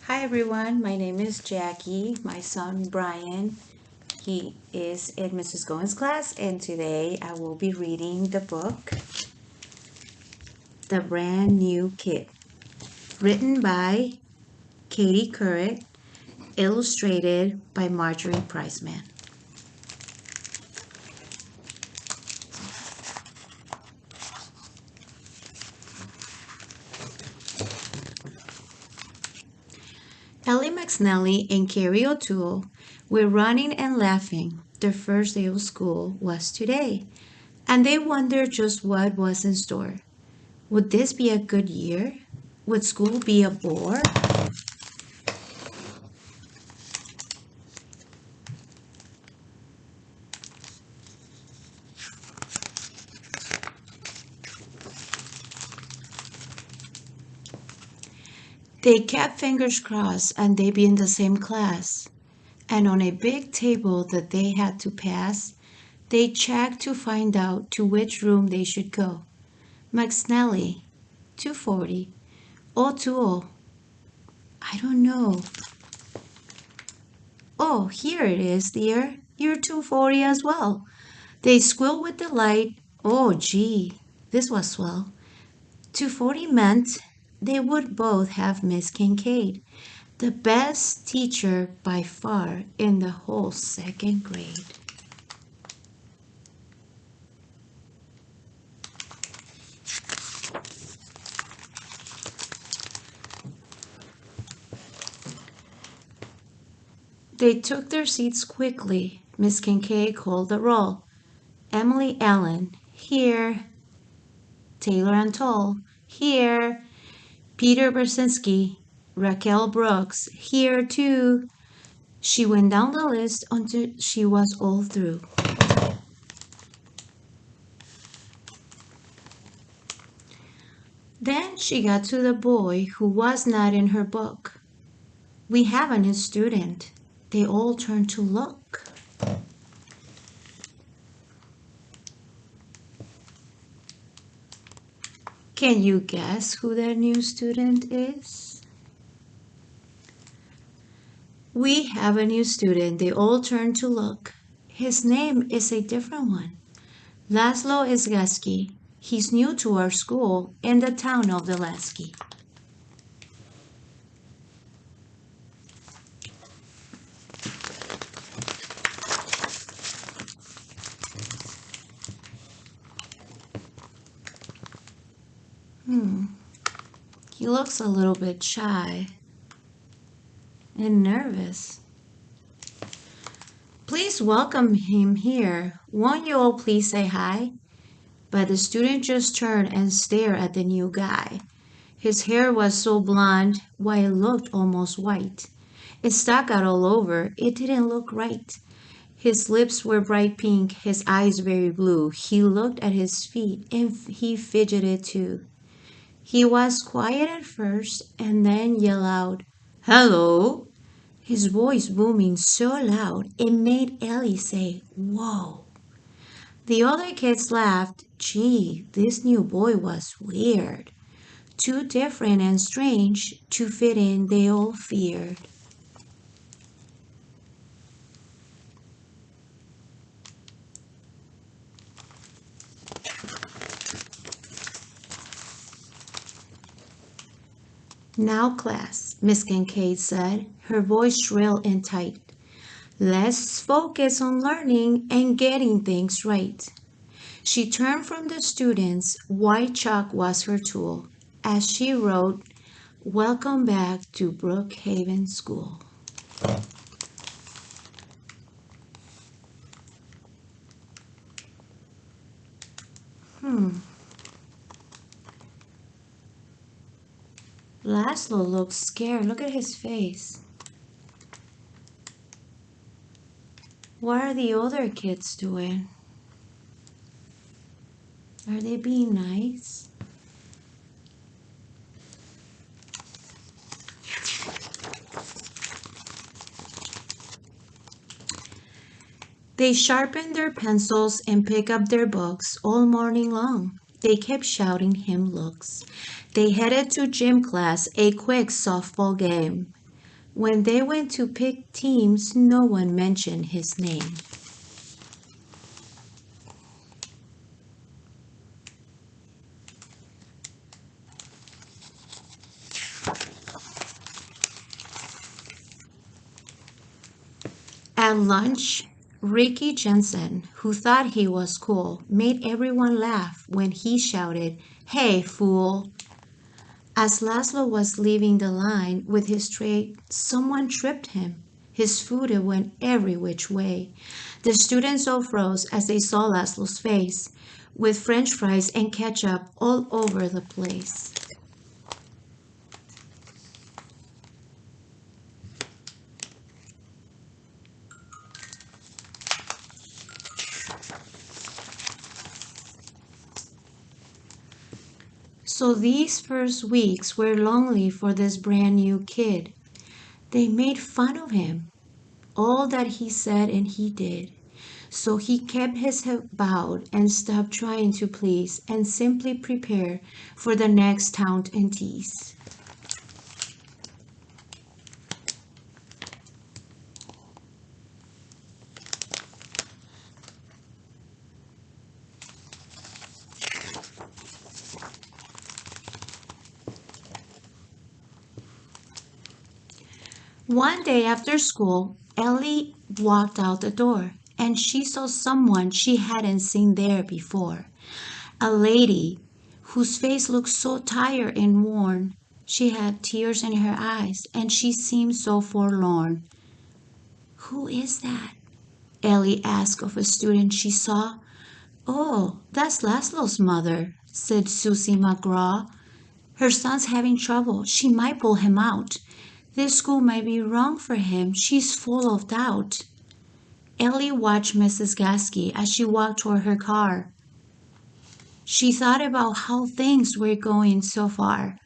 Hi everyone, my name is Jackie. My son Brian, he is in Mrs. Goins' class, and today I will be reading the book, The Brand New Kid, written by Katie Couric, illustrated by Marjorie Priceman. Ellie McSnelly and Carrie O'Toole were running and laughing. Their first day of school was today, and they wondered just what was in store. Would this be a good year? Would school be a bore? They kept fingers crossed and they'd be in the same class. And on a big table that they had to pass, they checked to find out to which room they should go. McSnelly, 240. O'Toole, I don't know. Oh, here it is, dear. You're 240 as well. They squealed with delight. Oh, gee, this was swell. 240 meant they would both have Miss Kincaid, the best teacher by far in the whole second grade. They took their seats quickly. Miss Kincaid called the roll. Emily Allen, here. Taylor and Toll, here. Peter Bersinski, Raquel Brooks, here too. She went down the list until she was all through. Then she got to the boy who was not in her book. We have a new student. They all turned to look. Can you guess who that new student is? We have a new student. They all turned to look. His name is a different one. Laszlo Izgaski. He's new to our school in the town of Delaski. He looks a little bit shy and nervous. Please welcome him here. Won't you all please say hi? But the student just turned and stared at the new guy. His hair was so blonde, why it looked almost white. It stuck out all over. It didn't look right. His lips were bright pink, his eyes very blue. He looked at his feet and he fidgeted too. He was quiet at first and then yelled out, "Hello!" His voice booming so loud it made Ellie say, "Whoa!" The other kids laughed. Gee, this new boy was weird. Too different and strange to fit in, they all feared. Now, class, Miss Kincaid said, her voice shrill and tight. Let's focus on learning and getting things right. She turned from the students. White chalk was her tool. As she wrote, "Welcome back to Brookhaven School." Laszlo looked scared. Look at his face. What are the other kids doing? Are they being nice? They sharpened their pencils and picked up their books all morning long. They kept shouting hymn looks. They headed to gym class, a quick softball game. When they went to pick teams, no one mentioned his name. At lunch, Ricky Jensen, who thought he was cool, made everyone laugh when he shouted, "Hey, fool!" As Laszlo was leaving the line with his tray, someone tripped him. His food went every which way. The students all froze as they saw Laszlo's face, with French fries and ketchup all over the place. So these first weeks were lonely for this brand new kid. They made fun of him, all that he said and he did. So he kept his head bowed and stopped trying to please and simply prepared for the next taunt and tease. One day after school, Ellie walked out the door and she saw someone she hadn't seen there before. A lady whose face looked so tired and worn. She had tears in her eyes and she seemed so forlorn. "Who is that?" Ellie asked of a student she saw. "Oh, that's Laszlo's mother," said Susie McGraw. "Her son's having trouble. She might pull him out. This school might be wrong for him. She's full of doubt." Ellie watched Mrs. Gasky as she walked toward her car. She thought about how things were going so far,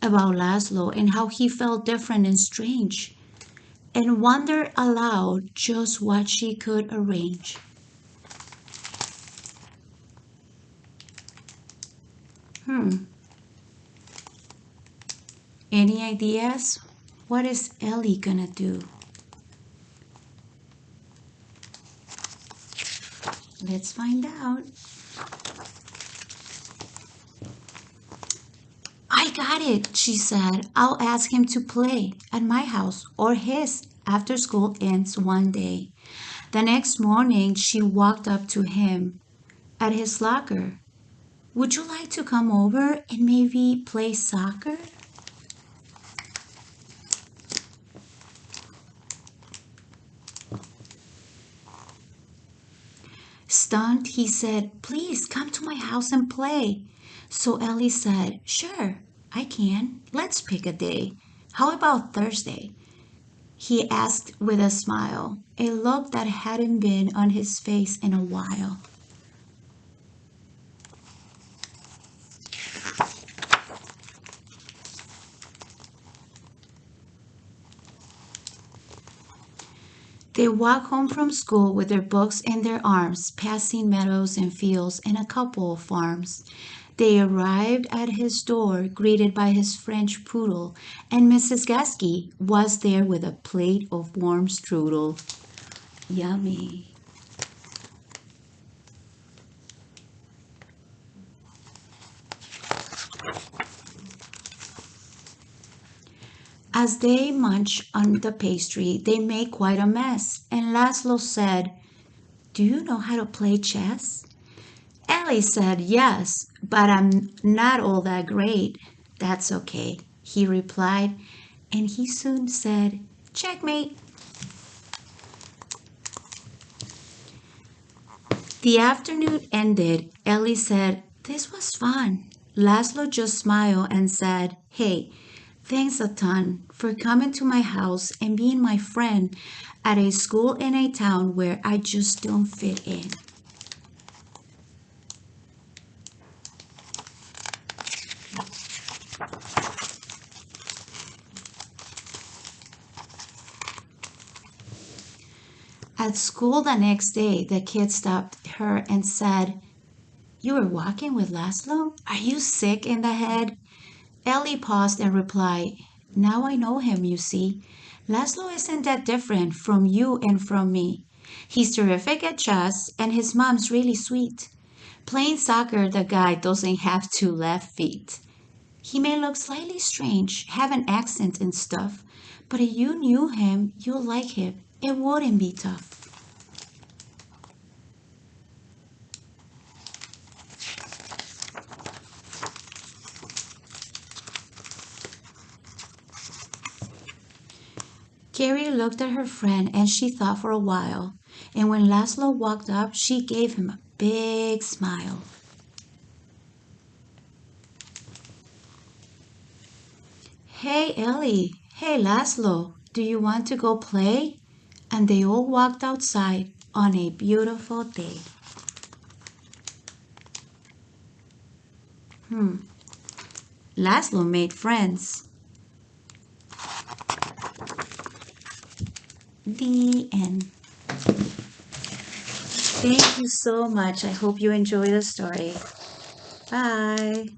about Laszlo and how he felt different and strange, and wondered aloud just what she could arrange. Hmm, any ideas? What is Ellie gonna do? Let's find out. "I got it," she said. "I'll ask him to play at my house or his after school ends one day." The next morning, she walked up to him at his locker. "Would you like to come over and maybe play soccer?" Stunned, he said, "Please come to my house and play." So Ellie said, "Sure, I can. Let's pick a day. How about Thursday?" He asked with a smile, a look that hadn't been on his face in a while. They walked home from school with their books in their arms, passing meadows and fields and a couple of farms. They arrived at his door, greeted by his French poodle, and Mrs. Gasky was there with a plate of warm strudel. Yummy. As they munched on the pastry, they made quite a mess, and Laszlo said, "Do you know how to play chess?" Ellie said, "Yes, but I'm not all that great." "That's okay," he replied, and he soon said, "Checkmate." The afternoon ended. Ellie said, "This was fun." Laszlo just smiled and said, "Hey, thanks a ton for coming to my house and being my friend at a school in a town where I just don't fit in." At school the next day, the kid stopped her and said, "You were walking with Laszlo? Are you sick in the head?" Ellie paused and replied, "Now I know him, you see. Laszlo isn't that different from you and from me. He's terrific at chess, and his mom's really sweet. Playing soccer, the guy doesn't have two left feet. He may look slightly strange, have an accent and stuff, but if you knew him, you'll like him. It wouldn't be tough. Carrie looked at her friend and she thought for a while. And when Laszlo walked up, she gave him a big smile. Hey, Ellie. Hey, Laszlo. Do you want to go play? And they all walked outside on a beautiful day. Laszlo made friends. The end. Thank you so much. I hope you enjoy the story. Bye.